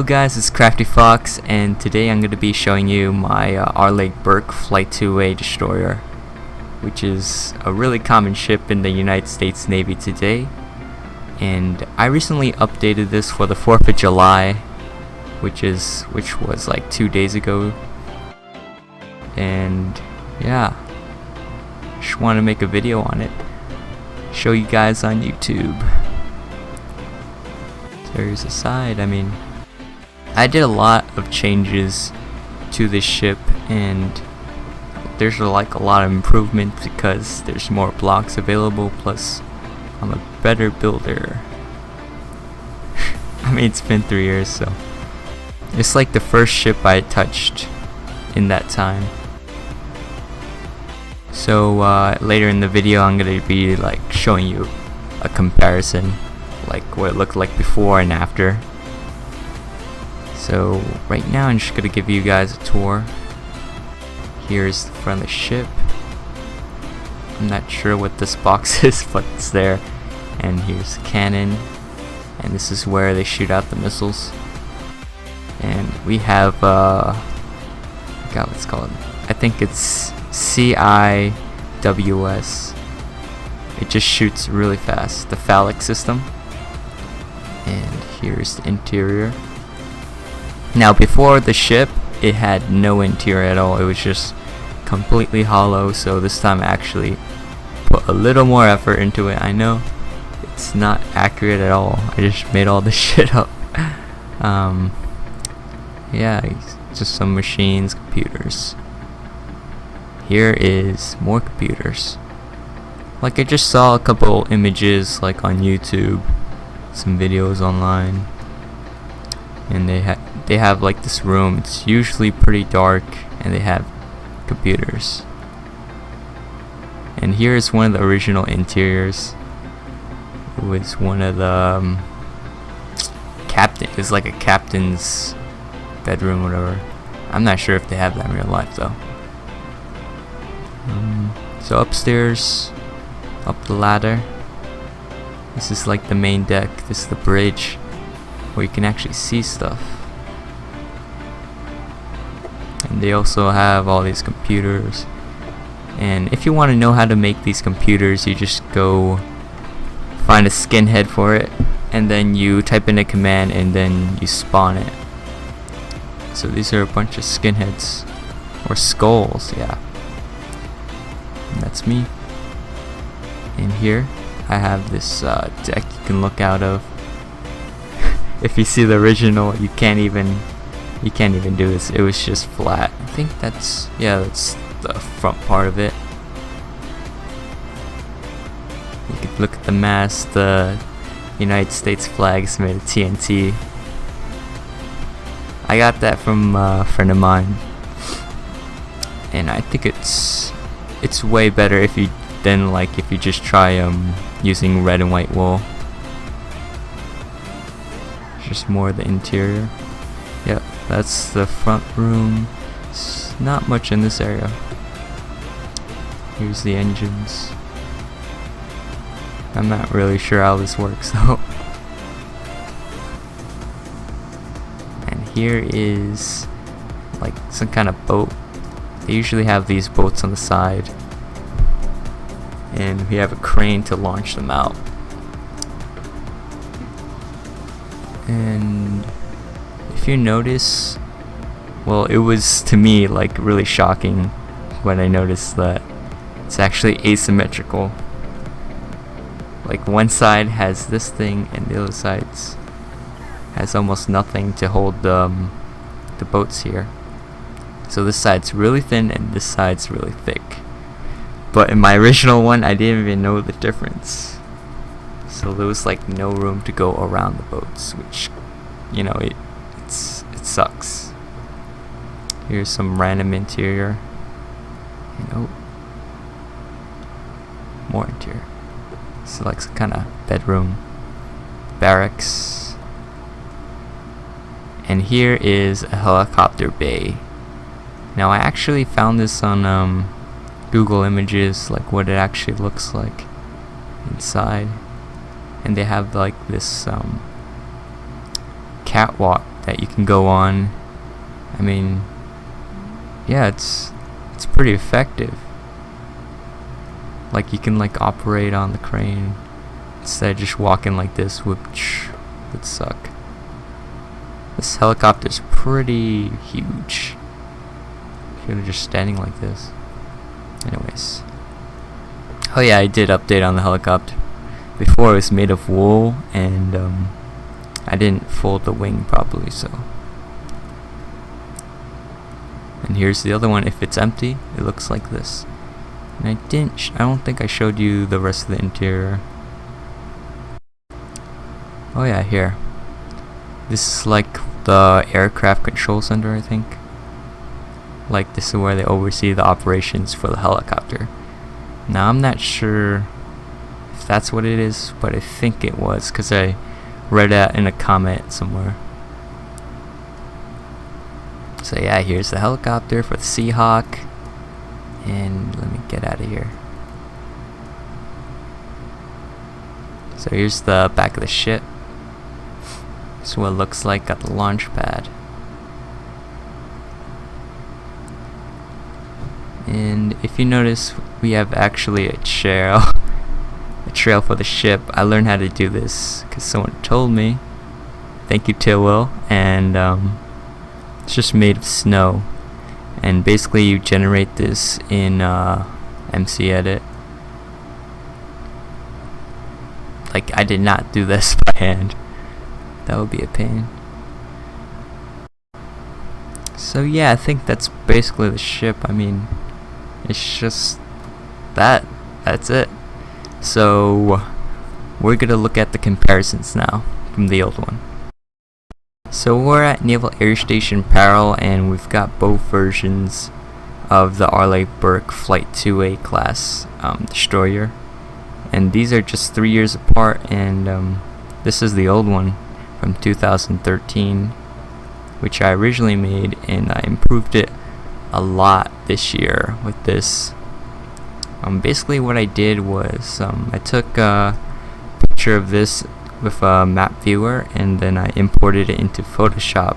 Hello guys, it's Crafty Fox, and today I'm going to be showing you my Arleigh Burke Flight IIA destroyer, which is a really common ship in the United States Navy today. And I recently updated this for the 4th of July, which was like 2 days ago. And yeah, just want to make a video on it, show you guys on YouTube. There's a side. I did a lot of changes to this ship, and there's like a lot of improvement because there's more blocks available, plus I'm a better builder. It's been 3 years, so it's like the first ship I touched in that time. So later in the video I'm gonna be like showing you a comparison, like what it looked like before and after. So right now I'm just gonna give you guys a tour. Here's the front of the ship. I'm not sure what this box is, but it's there. And here's the cannon, and this is where they shoot out the missiles. And we have I forgot what it's called. I think it's CIWS. It just shoots really fast. The phallic system. And here's the interior. Now before the ship, it had no interior at all. It was just completely hollow, so this time I actually put a little more effort into it. I know it's not accurate at all. I just made all this shit up. Yeah, just some machines, computers. Here is more computers. Like I just saw a couple images like on YouTube, some videos online, and they have like this room. It's usually pretty dark, and they have computers. And here is one of the original interiors. It was one of the it's like a captain's bedroom, whatever. I'm not sure if they have that in real life though. So upstairs, up the ladder. This is like the main deck. This is the bridge where you can actually see stuff. And they also have all these computers. And if you want to know how to make these computers, you just go find a skinhead for it, and then you type in a command, and then you spawn it. So these are a bunch of skinheads, or skulls, yeah. And that's me. And here I have this deck you can look out of. If you see the original, you can't even do this. It was just flat. I think that's the front part of it. You could look at the mast. The United States flag is made of TNT. I got that from a friend of mine, and I think it's way better if you just try using red and white wool. Just more of the interior. Yep, that's the front room. It's not much in this area. Here's the engines. I'm not really sure how this works though. And here is like some kind of boat. They usually have these boats on the side, and we have a crane to launch them out. And if you notice, well, it was to me like really shocking when I noticed that it's actually asymmetrical. Like one side has this thing, and the other side has almost nothing to hold the boats here. So this side's really thin, and this side's really thick. But in my original one, I didn't even know the difference. So there was like no room to go around the boats, which, you know, it sucks. Here's some random interior. More interior. So like some kind of bedroom, barracks. And here is a helicopter bay. Now I actually found this on Google Images, like what it actually looks like inside. And they have like this catwalk that you can go on. I mean, yeah, it's pretty effective. Like, you can like operate on the crane instead of just walking like this, which would suck. This helicopter's pretty huge if you're just standing like this. Anyways, oh yeah, I did update on the helicopter. Before, it was made of wool, and I didn't fold the wing properly, so. And here's the other one. If it's empty, it looks like this. And I don't think I showed you the rest of the interior. Oh yeah, here. This is like the aircraft control center, I think. Like, this is where they oversee the operations for the helicopter. Now, I'm not sure if that's what it is, but I think it was, because I read that in a comment somewhere. So yeah, here's the helicopter for the Seahawk. And let me get out of here. So here's the back of the ship. This is what it looks like at the launch pad. And if you notice, we have actually a trail for the ship. I learned how to do this because someone told me. Thank you, Tillwell. And it's just made of snow. And basically you generate this in MC Edit. Like, I did not do this by hand. That would be a pain. So yeah, I think that's basically the ship. I mean, it's just that's it. So we're gonna look at the comparisons now from the old one. So we're at Naval Air Station Parel, and we've got both versions of the Arleigh Burke Flight IIA class destroyer, and these are just 3 years apart. And this is the old one from 2013, which I originally made, and I improved it a lot this year with this. Basically what I did was I took a picture of this with a map viewer, and then I imported it into Photoshop,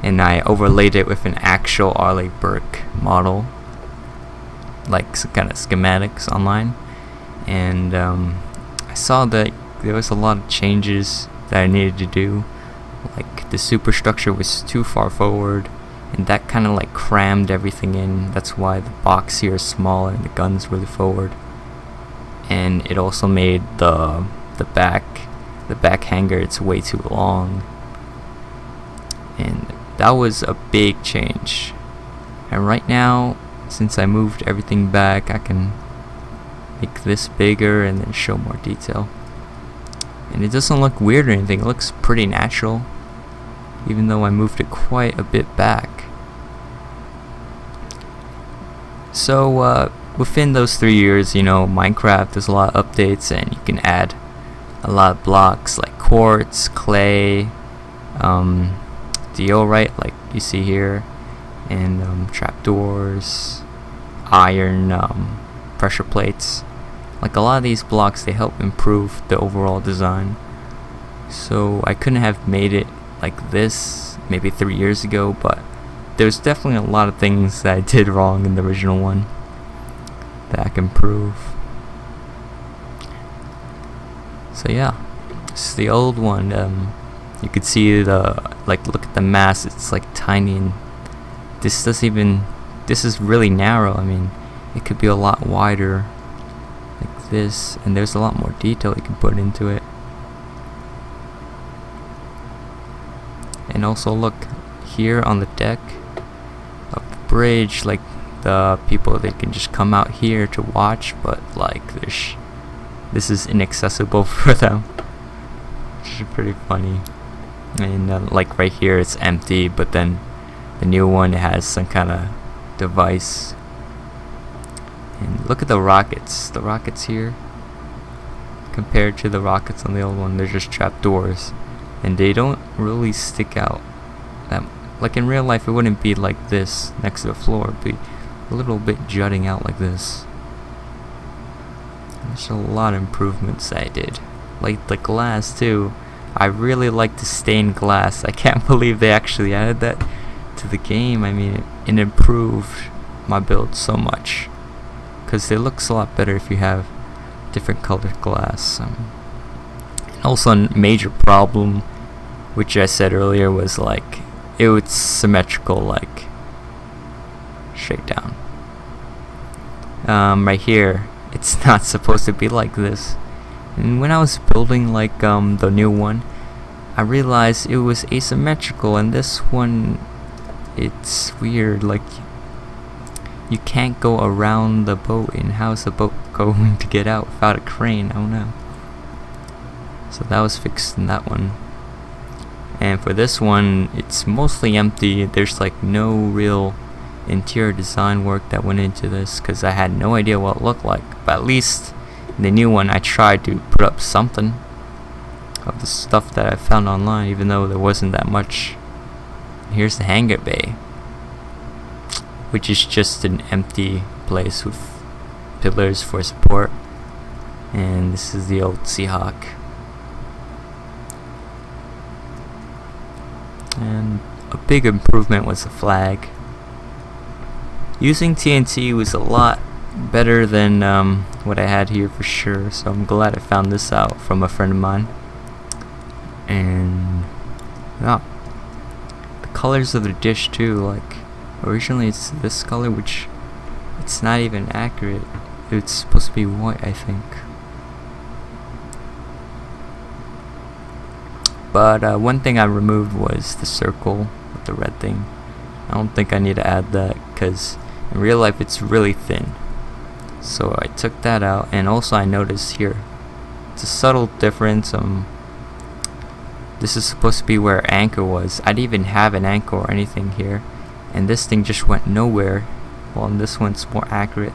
and I overlaid it with an actual Arleigh Burke model, like some kind of schematics online. And I saw that there was a lot of changes that I needed to do. Like, the superstructure was too far forward, and that kind of like crammed everything in. That's why the box here is smaller and the gun's really forward. And it also made the back hangar, it's way too long. And that was a big change. And right now, since I moved everything back, I can make this bigger and then show more detail. And it doesn't look weird or anything, it looks pretty natural, even though I moved it quite a bit back. So within those 3 years, you know, Minecraft, there's a lot of updates, and you can add a lot of blocks like quartz, clay, diorite like you see here, and trapdoors, iron, pressure plates. Like, a lot of these blocks, they help improve the overall design. So I couldn't have made it like this maybe 3 years ago, but there's definitely a lot of things that I did wrong in the original one that I can improve. So yeah, this is the old one. You could see look at the mass, it's like tiny, and this is really narrow. I mean, it could be a lot wider like this, and there's a lot more detail you can put into it. And also, look here on the deck of the bridge, like, the people, they can just come out here to watch, but like this is inaccessible for them, which is pretty funny. And like right here it's empty, but then the new one has some kind of device. And look at the rockets here compared to the rockets on the old one. They're just trapdoors, and they don't really stick out that, like in real life it wouldn't be like this next to the floor, it'd be a little bit jutting out like this. There's a lot of improvements I did. Like the glass too, I really like the stained glass. I can't believe they actually added that to the game. I mean, it improved my build so much, because it looks a lot better if you have different colored glass. And also a major problem, which I said earlier, was like it was symmetrical, like straight down. Right here, it's not supposed to be like this. And when I was building like the new one, I realized it was asymmetrical, and this one, it's weird, like you can't go around the boat, and how's the boat going to get out without a crane? I don't know. So that was fixed in that one. And for this one, it's mostly empty. There's like no real interior design work that went into this, because I had no idea what it looked like. But at least in the new one, I tried to put up something of the stuff that I found online, even though there wasn't that much. Here's the Hangar Bay, which is just an empty place with pillars for support. And this is the old Seahawk. And a big improvement was the flag. Using TNT was a lot better than what I had here for sure, so I'm glad I found this out from a friend of mine. And yeah, the colors of the dish too, like originally it's this color, which it's not even accurate. It's supposed to be white, I think. But one thing I removed was the circle with the red thing. I don't think I need to add that, because in real life it's really thin. So I took that out, and also I noticed here, it's a subtle difference. This is supposed to be where anchor was. I didn't even have an anchor or anything here, and this thing just went nowhere. Well, in this one's more accurate.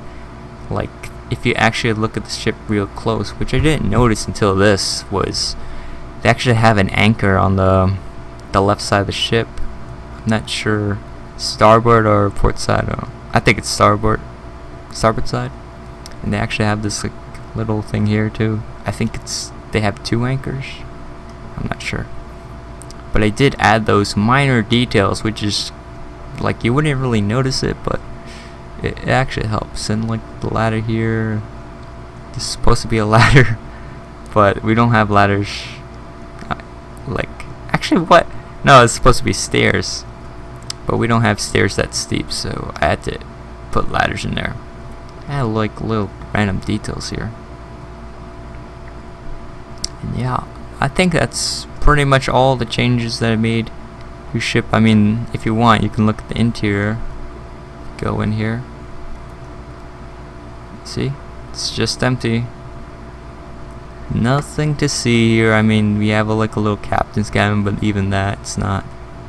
Like if you actually look at the ship real close, which I didn't notice until this, was they actually have an anchor on the left side of the ship. I'm not sure, starboard or port side. I think it's starboard side. And they actually have this like little thing here too. I think they have 2 anchors. I'm not sure, but I did add those minor details, which is like you wouldn't really notice it, but it actually helps. And like the ladder here, this is supposed to be a ladder, but we don't have ladders. Like actually, what? No, it's supposed to be stairs, but we don't have stairs that steep, so I had to put ladders in there. I had like little random details here. And yeah, I think that's pretty much all the changes that I made to your ship. I mean, if you want, you can look at the interior. Go in here. See? It's just empty. Nothing to see here. I mean, we have like a little captain's cabin, but even that, it's not.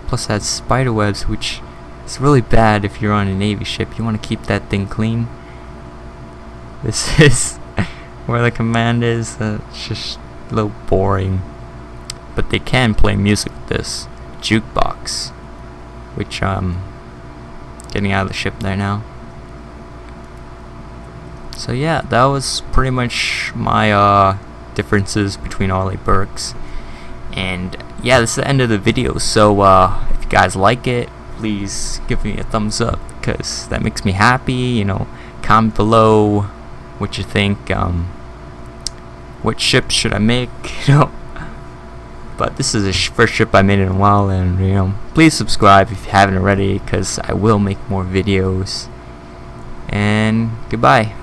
Plus, it has spider webs, which is really bad if you're on a Navy ship. You want to keep that thing clean. This is where the command is. It's just a little boring, but they can play music with this jukebox, which getting out of the ship there now. So yeah, that was pretty much my differences between Arleigh Burke's. And yeah, this is the end of the video. So if you guys like it, please give me a thumbs up, because that makes me happy. You know, comment below what you think. What ship should I make? You know, but this is the first ship I made in a while, and you know, please subscribe if you haven't already, because I will make more videos. And goodbye.